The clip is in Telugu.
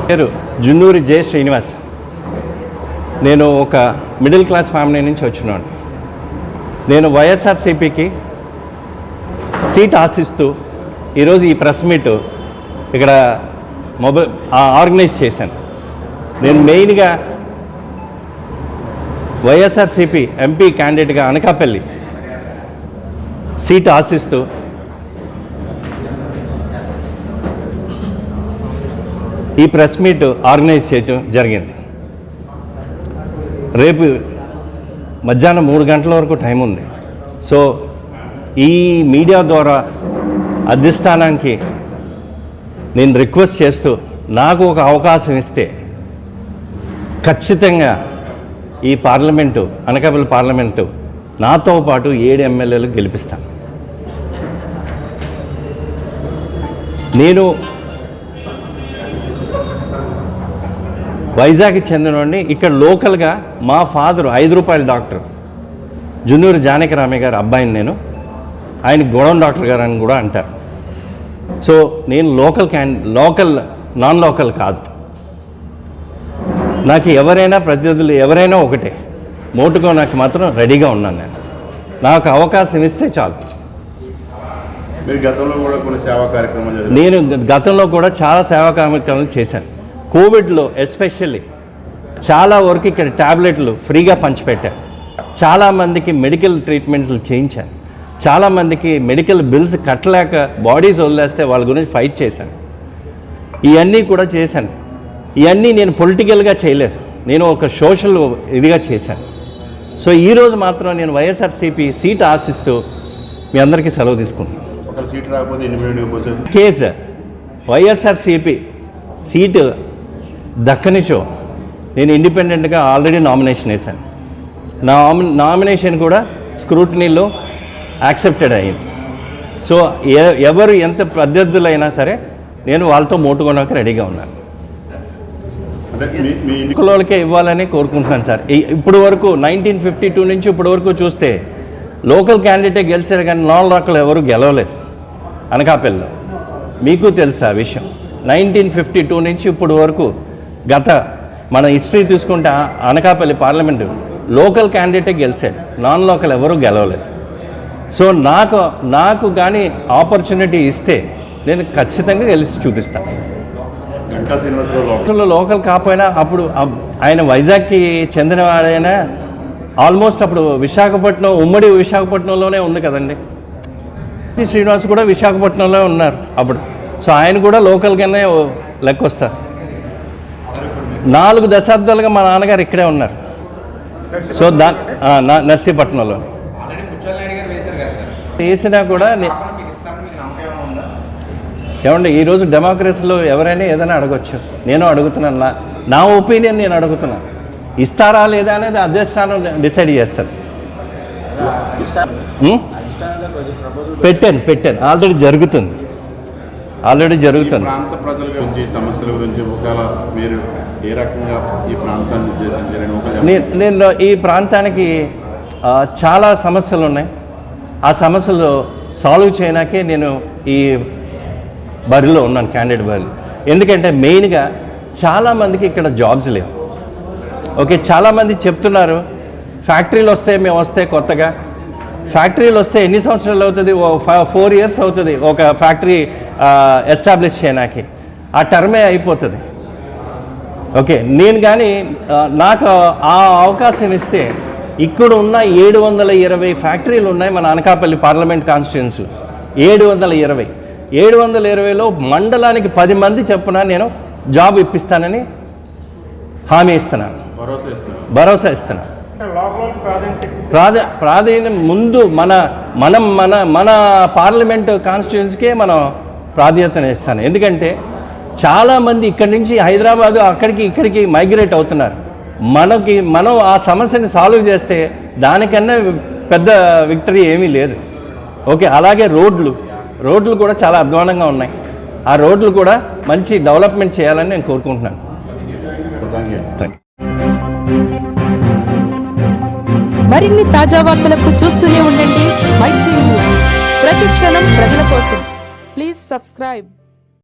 పేరు జున్నూరి జె శ్రీనివాస్. నేను ఒక మిడిల్ క్లాస్ ఫ్యామిలీ నుంచి వచ్చినాను. నేను వైఎస్ఆర్సీపీకి సీట్ ఆశిస్తూ ఈరోజు ఈ ప్రెస్ మీట్ ఇక్కడ ఆర్గనైజ్ చేశాను. నేను మెయిన్గా వైఎస్ఆర్సీపీ ఎంపీ క్యాండిడేట్గా అనకాపల్లి సీట్ ఆశిస్తూ ఈ ప్రెస్ మీట్ ఆర్గనైజ్ చేయడం జరిగింది. రేపు మధ్యాహ్నం 3 గంటల వరకు టైం ఉంది. సో ఈ మీడియా ద్వారా అధిష్టానానికి నేను రిక్వెస్ట్ చేస్తూ నాకు ఒక అవకాశం ఇస్తే ఖచ్చితంగా ఈ పార్లమెంటు అనకాపల్లి పార్లమెంటు నాతో పాటు 7 ఎమ్మెల్యేలు గెలిపిస్తాను. నేను వైజాగ్కి చెందినవాడిని. ఇక్కడ లోకల్గా మా ఫాదరు 5 రూపాయల డాక్టర్ జున్నూరి జానకిరామయ్య గారు అబ్బాయిని నేను. ఆయన గొడవన్ డాక్టర్ గారు అని కూడా అంటారు. సో నేను లోకల్ నాన్ లోకల్ కాదు. నాకు ఎవరైనా ప్రతినిధులు ఎవరైనా ఒకటే, మోటుకో నాకు మాత్రం రెడీగా ఉన్నాను. నాకు అవకాశం ఇస్తే చాలు. నేను గతంలో కూడా చాలా సేవా కార్యక్రమాలు చేశాను. కోవిడ్లో ఎస్పెషల్లీ చాలా వరకు ఇక్కడ ట్యాబ్లెట్లు ఫ్రీగా పంచిపెట్టాను. చాలామందికి మెడికల్ ట్రీట్మెంట్లు చేయించాను. చాలామందికి మెడికల్ బిల్స్ కట్టలేక బాడీస్ వదిలేస్తే వాళ్ళ గురించి ఫైట్ చేశాను. ఇవన్నీ కూడా చేశాను. ఇవన్నీ నేను పొలిటికల్గా చేయలేదు, నేను ఒక సోషల్ ఇదిగా చేశాను. సో ఈరోజు మాత్రం నేను వైఎస్ఆర్సీపీ సీట్ ఆశిస్తూ మీ అందరికీ సెలవు తీసుకుంటున్నాను. కేసు వైఎస్ఆర్సీపీ సీటు దక్కనిచో నేను ఇండిపెండెంట్గా ఆల్రెడీ నామినేషన్ వేశాను. నా నామినేషన్ కూడా స్క్రూటనీలో యాక్సెప్టెడ్ అయ్యింది. సో ఎవరు ఎంత ప్రత్యర్థులైనా సరే నేను వాళ్ళతో మోటుకోవడానికి రెడీగా ఉన్నాను. కులాలకే ఇవ్వాలని కోరుకుంటున్నాను సార్. ఇప్పుడు వరకు 1952 నుంచి ఇప్పుడు వరకు చూస్తే లోకల్ క్యాండిడేటే గెలిచారు, కానీ నాన్ లోకల్ ఎవరు గెలవలేదు అనకాపల్లిలో. మీకు తెలుసు ఆ విషయం. 1952 నుంచి ఇప్పుడు వరకు గత మన హిస్టరీ చూసుకుంటే అనకాపల్లి పార్లమెంటు లోకల్ క్యాండిడేటే గెలిచాడు, నాన్ లోకల్ ఎవరు గెలవలేదు. సో నాకు కానీ ఆపర్చునిటీ ఇస్తే నేను ఖచ్చితంగా గెలిచి చూపిస్తాను. లోకల్ కాకపోయినా అప్పుడు ఆయన వైజాగ్కి చెందినవాడైనా ఆల్మోస్ట్ అప్పుడు విశాఖపట్నం, ఉమ్మడి విశాఖపట్నంలోనే ఉంది కదండి. శ్రీనివాస్ కూడా విశాఖపట్నంలో ఉన్నారు అప్పుడు. సో ఆయన కూడా లోకల్గానే లెక్క వస్తారు. 4 దశాబ్దాలుగా మా నాన్నగారు ఇక్కడే ఉన్నారు. సో నర్సీపట్నంలో వేసినా కూడా ఏమండి, ఈరోజు డెమోక్రసీలో ఎవరైనా ఏదైనా అడగచ్చు. నేను అడుగుతున్నాను, నా ఒపీనియన్ నేను అడుగుతున్నాను. ఇస్తారా లేదా అనేది అధిష్టానం డిసైడ్ చేస్తారు. పెట్టాను ఆల్రెడీ జరుగుతుంది. ప్రాంత ప్రజల గురించి, సమస్యల గురించి మీరు ఏ రకంగా ఈ ప్రాంతాన్ని నేను ఈ ప్రాంతానికి చాలా సమస్యలు ఉన్నాయి. ఆ సమస్యలు సాల్వ్ చేయడానికే నేను ఈ బరిలో ఉన్నాను, క్యాండిడేట్ బరిలో. ఎందుకంటే మెయిన్గా చాలామందికి ఇక్కడ జాబ్స్ లేవు. ఓకే, చాలామంది చెప్తున్నారు ఫ్యాక్టరీలు వస్తే మేము వస్తే కొత్తగా. ఫ్యాక్టరీలు వస్తే ఎన్ని సంవత్సరాలు అవుతుంది? 4 years అవుతుంది ఒక ఫ్యాక్టరీ ఎస్టాబ్లిష్ చేయడానికి. ఆ టర్మే అయిపోతుంది. ఓకే, నేను కానీ నాకు ఆ అవకాశం ఇస్తే ఇక్కడ ఉన్న 720 ఫ్యాక్టరీలు ఉన్నాయి మన అనకాపల్లి పార్లమెంట్ కాన్స్టిట్యున్సీలో. 720లో మండలానికి 10 మంది చొప్పున నేను జాబ్ ఇప్పిస్తానని హామీ ఇస్తున్నాను, భరోసా ఇస్తున్నాను. ప్రాధాన్యం ముందు మన పార్లమెంట్ కాన్స్టిట్యున్సీకే మనం ప్రాధాన్యత ఇస్తాను. ఎందుకంటే చాలామంది ఇక్కడి నుంచి హైదరాబాదు ఇక్కడికి మైగ్రేట్ అవుతున్నారు. మనం ఆ సమస్యని సాల్వ్ చేస్తే దానికన్నా పెద్ద విక్టరీ ఏమీ లేదు. ఓకే, అలాగే రోడ్లు కూడా చాలా అధ్వానంగా ఉన్నాయి. ఆ రోడ్లు కూడా మంచి డెవలప్మెంట్ చేయాలని నేను కోరుకుంటున్నాను. మరిన్ని తాజా వార్తలకు చూస్తూనే ఉండండి మైత్రి న్యూస్. ప్రతి క్షణం ప్రజల కోసం. Please subscribe.